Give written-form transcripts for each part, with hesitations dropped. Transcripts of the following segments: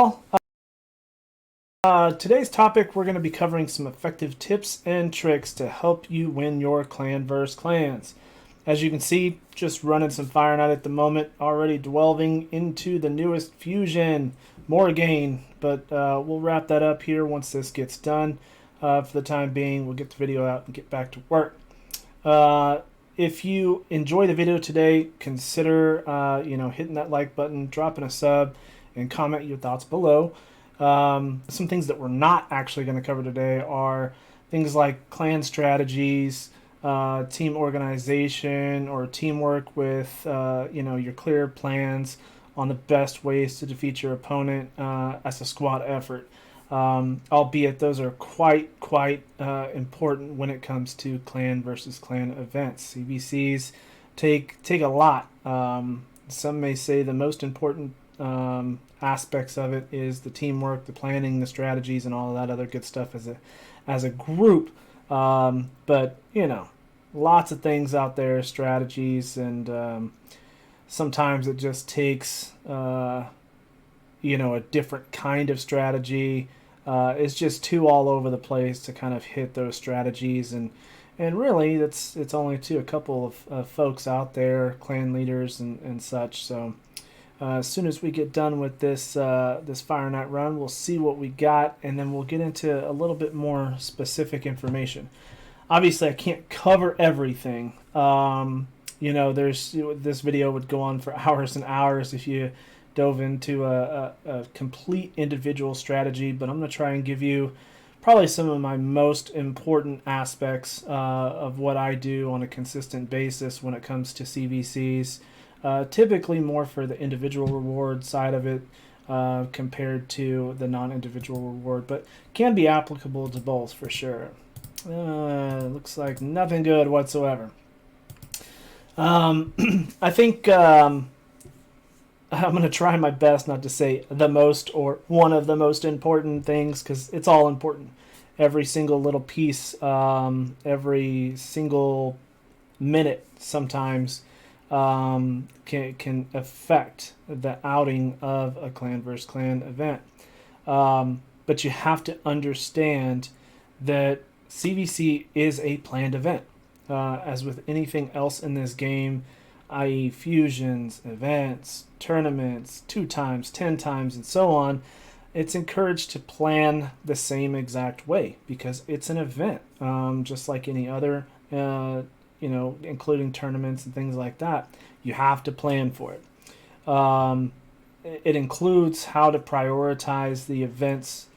all. Today's topic, we're going to be covering some effective tips and tricks to help you win your clan versus clans. As you can see, just running some Fire Night at the moment, already delving into the newest fusion, Morgaine, but we'll wrap that up here once this gets done. For the time being, we'll get the video out and get back to work. If you enjoy the video today, consider hitting that like button, dropping a sub, and comment your thoughts below. Some things that we're not actually going to cover today are things like clan strategies, team organization, or teamwork with your clear plans on the best ways to defeat your opponent as a squad effort. Albeit those are quite important when it comes to clan versus clan events. CVCs take a lot. Some may say the most important aspects of it is the teamwork, the planning, the strategies, and all of that other good stuff as a group. But lots of things out there, strategies, and sometimes it just takes a different kind of strategy. It's just too all over the place to kind of hit those strategies, and really it's only to a couple of folks out there, clan leaders and such. So as soon as we get done with this Fire Night run, we'll see what we got, and then we'll get into a little bit more specific information. Obviously, I can't cover everything. This video would go on for hours and hours if you dove into a complete individual strategy, but I'm going to try and give you probably some of my most important aspects of what I do on a consistent basis when it comes to CVCs. Typically more for the individual reward side of it compared to the non-individual reward, but can be applicable to both for sure. Looks like nothing good whatsoever. I think I'm going to try my best not to say the most or one of the most important things, because it's all important. Every single little piece, every single minute sometimes can affect the outing of a clan versus clan event. But you have to understand that CVC is a planned event. As with anything else in this game, i.e. fusions, events, tournaments, 2 times, 10 times, and so on, it's encouraged to plan the same exact way because it's an event, just like any other, including tournaments and things like that. You have to plan for it. It includes how to prioritize the events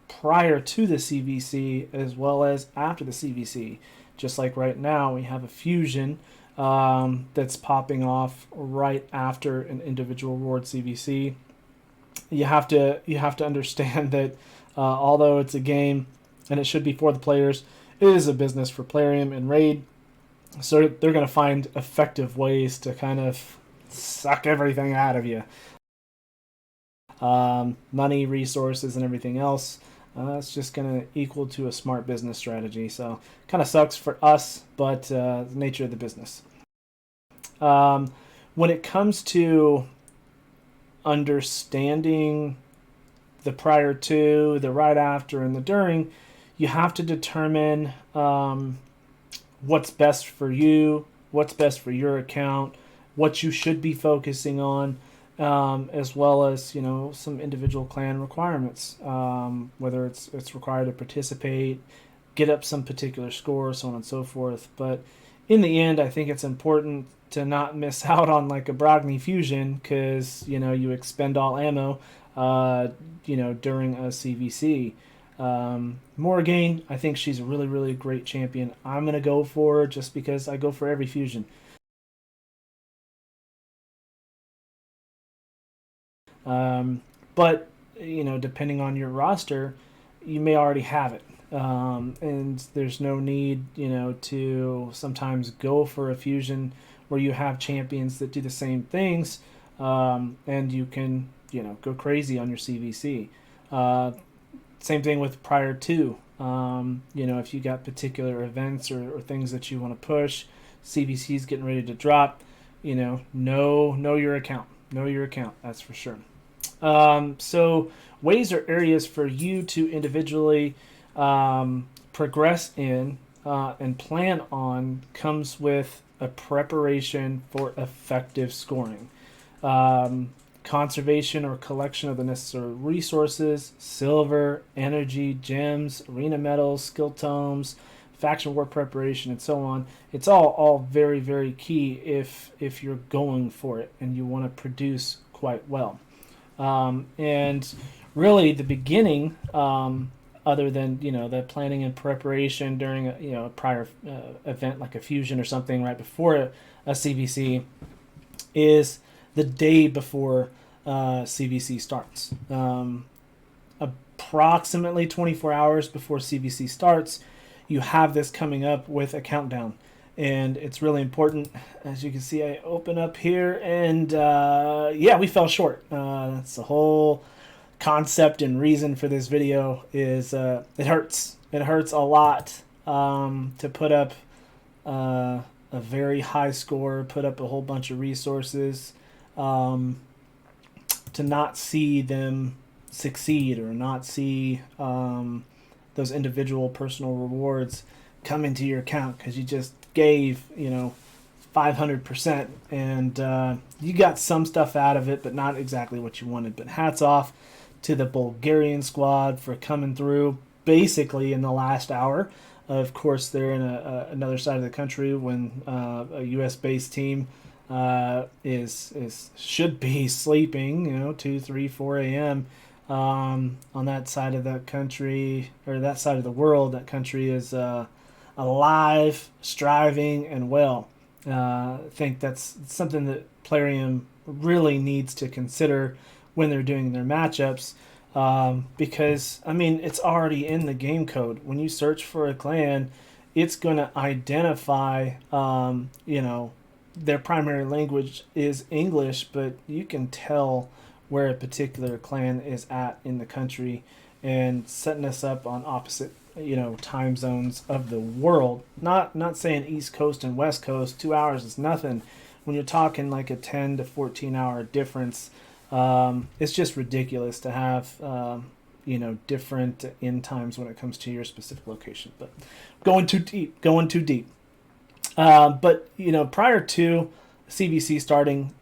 prior to the CVC as well as after the CVC. Just like right now, we have a fusion that's popping off right after an individual reward CVC. You have to understand that although it's a game and it should be for the players, it is a business for Plarium and Raid. So they're going to find effective ways to kind of suck everything out of you. Money, resources, and everything else. It's just going to equal to a smart business strategy. So kind of sucks for us, but the nature of the business. When it comes to understanding the prior to, the right after, and the during, you have to determine what's best for you, what's best for your account, what you should be focusing on, as well as some individual clan requirements, whether it's required to participate, get up some particular score, so on and so forth. But in the end, I think it's important to not miss out on like a Brogni fusion, because you expend all ammo during a CVC. Morgaine, I think she's a really great champion. I'm gonna go for her just because I go for every fusion. But depending on your roster, you may already have it, and there's no need to sometimes go for a fusion where you have champions that do the same things, and you can go crazy on your CVC. Same thing with prior to. If you got particular events or things that you want to push, CVC's getting ready to drop, know your account. Know your account, that's for sure. So ways or areas for you to individually progress in and plan on comes with a preparation for effective scoring. Conservation or collection of the necessary resources, silver, energy, gems, arena medals, skill tomes, faction war preparation, and so on. It's all very, very key if you're going for it and you want to produce quite well. And really, the beginning, other than the planning and preparation during a prior event like a fusion or something right before a CVC, is the day before CVC starts. Approximately 24 hours before CVC starts, you have this coming up with a countdown. And it's really important. As you can see, I open up here, and we fell short. That's the whole concept and reason for this video is it hurts. It hurts a lot to put up a very high score, put up a whole bunch of resources, to not see them succeed or not see those individual personal rewards come into your account because you just gave 500% and you got some stuff out of it, but not exactly what you wanted. But hats off to the Bulgarian squad for coming through basically in the last hour. Of course, they're in another side of the country when a U.S. based team should be sleeping, 2, 3, 4 a.m. On that side of the country, or that side of the world. That country is alive, striving, and well. I think that's something that Plarium really needs to consider when they're doing their matchups, because it's already in the game code. When you search for a clan, it's going to identify their primary language is English, but you can tell where a particular clan is at in the country, and setting us up on opposite time zones of the world. Not saying East Coast and West Coast, 2 hours is nothing. When you're talking like a 10 to 14 hour difference, it's just ridiculous to have different end times when it comes to your specific location. But going too deep. But prior to CVC starting,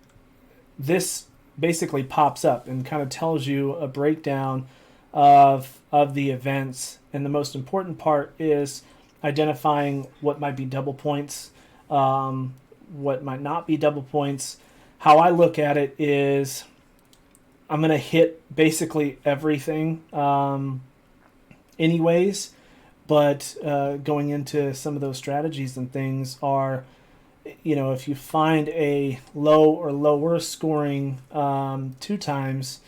this basically pops up and kind of tells you a breakdown of the events, and the most important part is identifying what might be double points, what might not be double points. How I look at it is I'm going to hit basically everything anyways, but going into some of those strategies and things are, if you find a low or lower scoring 2 times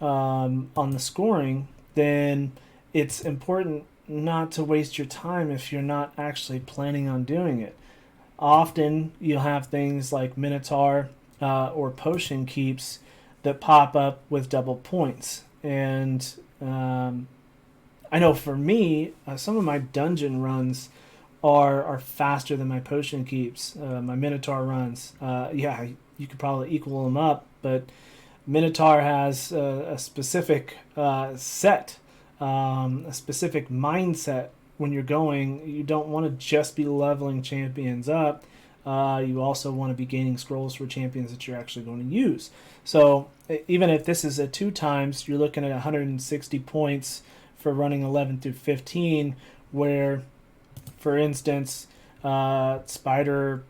on the scoring, then it's important not to waste your time if you're not actually planning on doing it. Often you'll have things like Minotaur or Potion Keeps that pop up with double points. And I know for me, some of my dungeon runs are faster than my Potion Keeps, my Minotaur runs. You could probably equal them up, but Minotaur has a specific set, a specific mindset when you're going. You don't want to just be leveling champions up. You also want to be gaining scrolls for champions that you're actually going to use. So even if this is a 2 times, you're looking at 160 points for running 11 through 15, where, for instance, Spider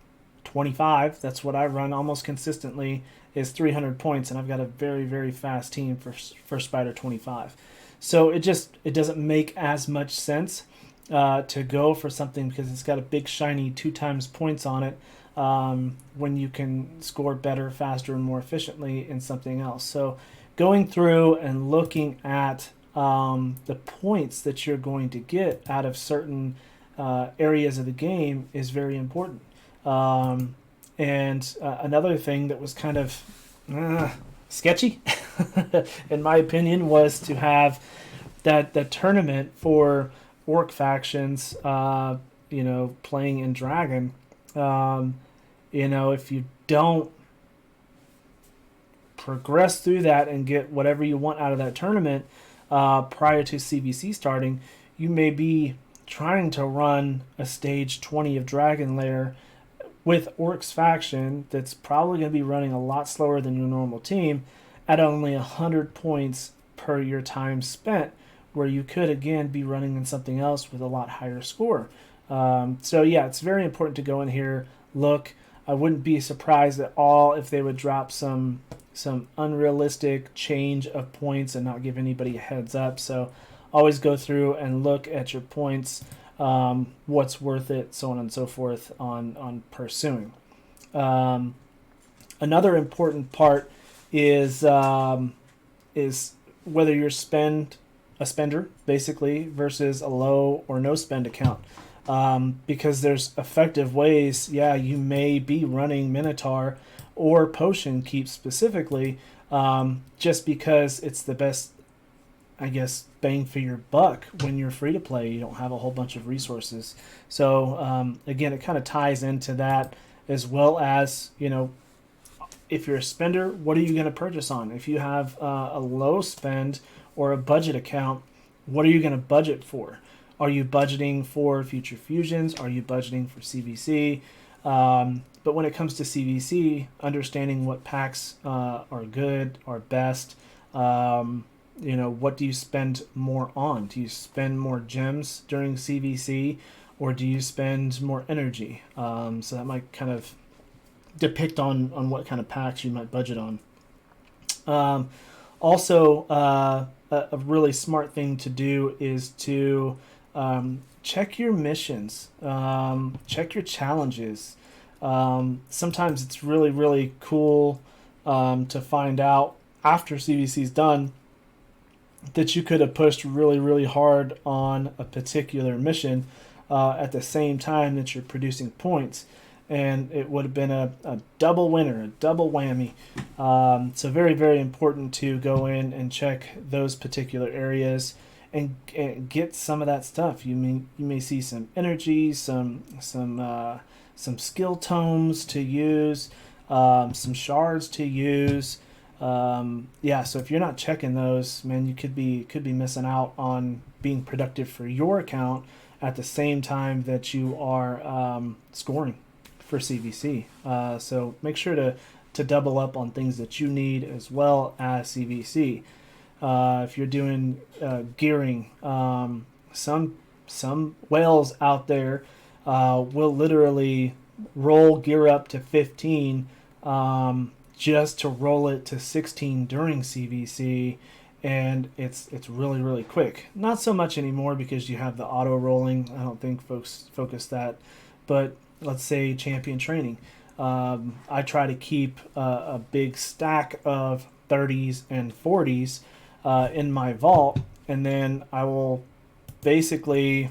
25, that's what I run almost consistently, is 300 points, and I've got a very, very fast team for Spider 25. So it doesn't make as much sense to go for something because it's got a big shiny 2 times points on it, when you can score better, faster, and more efficiently in something else. So going through and looking at the points that you're going to get out of certain areas of the game is very important. And another thing that was kind of sketchy, in my opinion, was to have that tournament for orc factions, playing in Dragon. If you don't progress through that and get whatever you want out of that tournament prior to CVC starting, you may be trying to run a stage 20 of Dragon Lair with Orcs faction that's probably going to be running a lot slower than your normal team at only 100 points per your time spent, where you could again be running in something else with a lot higher score. So yeah, it's very important to go in here, look. I wouldn't be surprised at all if they would drop some unrealistic change of points and not give anybody a heads up. So always go through and look at your points, what's worth it, so on and so forth on pursuing. Another important part is whether you're a spender basically versus a low or no spend account. Because there's effective ways, you may be running Minotaur or Potion Keep specifically, just because it's the best, I guess, bang for your buck when you're free to play. You don't have a whole bunch of resources. So again, it kind of ties into that, as well as, if you're a spender, what are you going to purchase on? If you have a low spend or a budget account, what are you going to budget for? Are you budgeting for future fusions? Are you budgeting for CVC? But when it comes to CVC, understanding what packs are good, are best, what do you spend more on? Do you spend more gems during CVC, or do you spend more energy? So that might kind of depict on what kind of packs you might budget on. Also, a really smart thing to do is to check your missions, check your challenges. Sometimes it's really, really cool to find out after CVC's done that you could have pushed really, really hard on a particular mission at the same time that you're producing points. And it would have been a double winner, a double whammy. So very, very important to go in and check those particular areas and get some of that stuff. You may see some energy, some skill tomes to use, some shards to use. So if you're not checking those, man, you could be missing out on being productive for your account at the same time that you are scoring for CVC. So make sure to double up on things that you need as well as CVC. If you're doing gearing, some whales out there will literally roll gear up to 15 just to roll it to 16 during CVC, and it's really, really quick. Not so much anymore because you have the auto rolling. I don't think folks focus that, but let's say champion training. I try to keep a big stack of 30s and 40s in my vault, and then I will basically,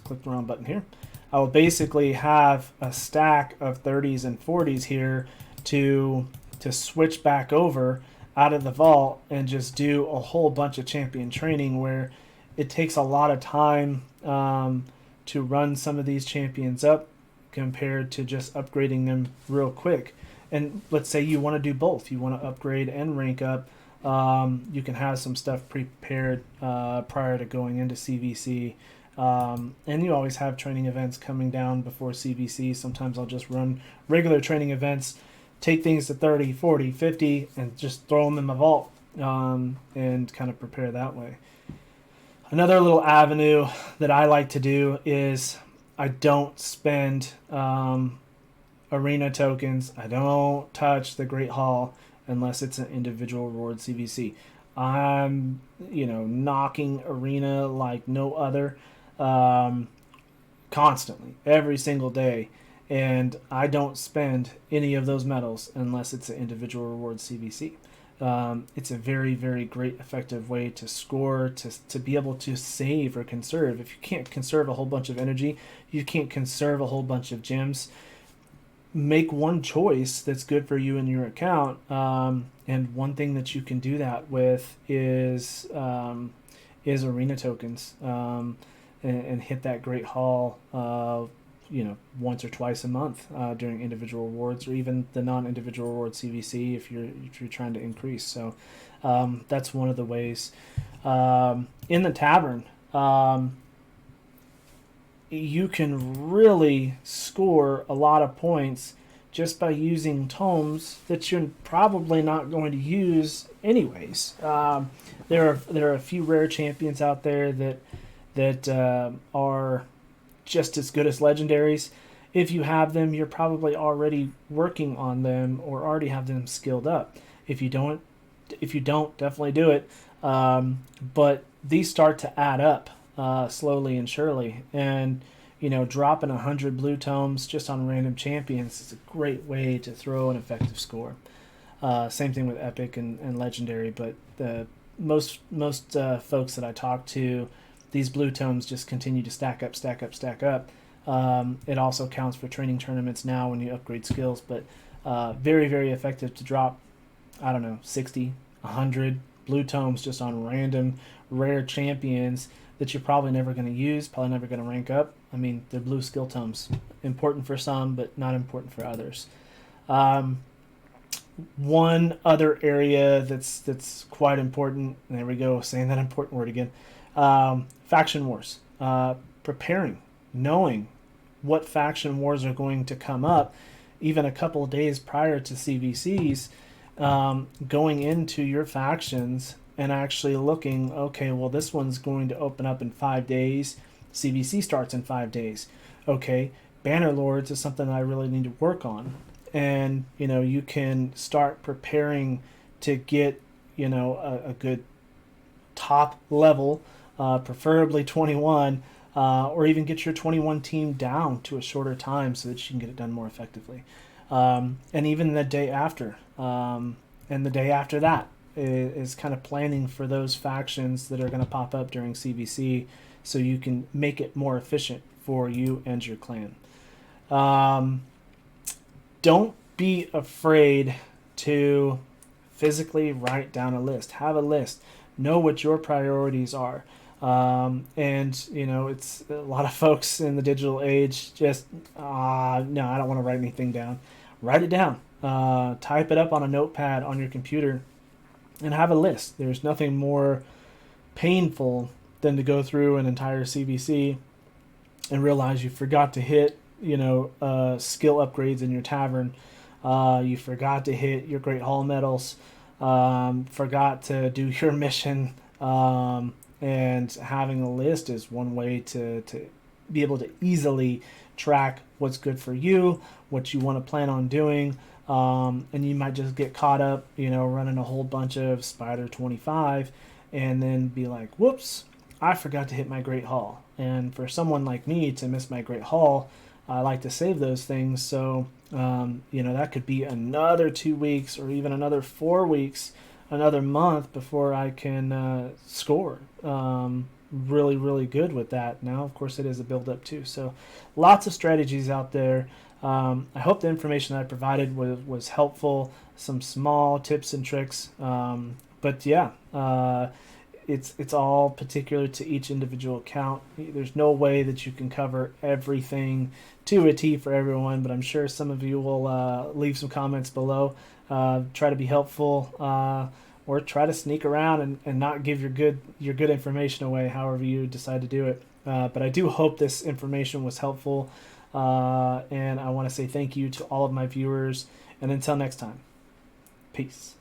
click the wrong button here. I will basically have a stack of 30s and 40s here to switch back over out of the vault and just do a whole bunch of champion training, where it takes a lot of time to run some of these champions up compared to just upgrading them real quick. And let's say you want to do both. You want to upgrade and rank up. You can have some stuff prepared prior to going into CVC. And you always have training events coming down before CVC. Sometimes I'll just run regular training events, take things to 30, 40, 50, and just throw them in my vault and kind of prepare that way. Another little avenue that I like to do is I don't spend arena tokens. I don't touch the Great Hall unless it's an individual reward CVC. I'm, knocking arena like no other, constantly, every single day. And I don't spend any of those medals unless it's an individual reward CVC. It's a very, very great, effective way to score, to be able to save or conserve. If you can't conserve a whole bunch of energy, you can't conserve a whole bunch of gems, make one choice that's good for you and your account. And one thing that you can do that with is arena tokens, and hit that Great Hall, once or twice a month during individual rewards, or even the non-individual reward CVC if you're trying to increase. So that's one of the ways. In the tavern, you can really score a lot of points just by using tomes that you're probably not going to use anyways. There are a few rare champions out there that are just as good as legendaries. If you have them, you're probably already working on them or already have them skilled up. If you don't, definitely do it. But these start to add up slowly and surely, and dropping 100 blue tomes just on random champions is a great way to throw an effective score. Same thing with epic and legendary, but most folks that I talk to, these blue tomes just continue to stack up. It also counts for training tournaments now when you upgrade skills, but very, very effective to drop, 60, 100 blue tomes just on random rare champions that you're probably never going to use, probably never going to rank up. I mean, they're blue skill tomes. Important for some, but not important for others. One other area that's quite important, and there we go, saying that important word again, faction wars. Preparing, knowing what faction wars are going to come up, even a couple of days prior to CVCs, going into your factions and actually looking, okay, well, this one's going to open up in 5 days. CVC starts in 5 days. Okay, Banner Lords is something that I really need to work on. And, you can start preparing to get, a good top level, preferably 21, or even get your 21 team down to a shorter time so that you can get it done more effectively. And even the day after, and the day after that is kind of planning for those factions that are going to pop up during CVC so you can make it more efficient for you and your clan. Don't be afraid to physically write down a list. Have a list. Know what your priorities are. And, it's a lot of folks in the digital age just, no, I don't want to write anything down. Write it down. Type it up on a notepad on your computer and have a list. There's nothing more painful than to go through an entire CVC and realize you forgot to hit, skill upgrades in your tavern. You forgot to hit your Great Hall medals. Forgot to do your mission. And having a list is one way to be able to easily track what's good for you, what you want to plan on doing. And you might just get caught up, running a whole bunch of Spider 25 and then be like, whoops, I forgot to hit my Great Hall. And for someone like me to miss my Great Hall, I like to save those things. So, that could be another 2 weeks or even another 4 weeks, another month before I can score really, really good with that. Now, of course, it is a build-up too. So lots of strategies out there. I hope the information that I provided was helpful, some small tips and tricks. But yeah, it's all particular to each individual account. There's no way that you can cover everything to a T for everyone, but I'm sure some of you will leave some comments below. Try to be helpful, or try to sneak around and not give your good information away, however you decide to do it. But I do hope this information was helpful, and I want to say thank you to all of my viewers, and until next time, peace.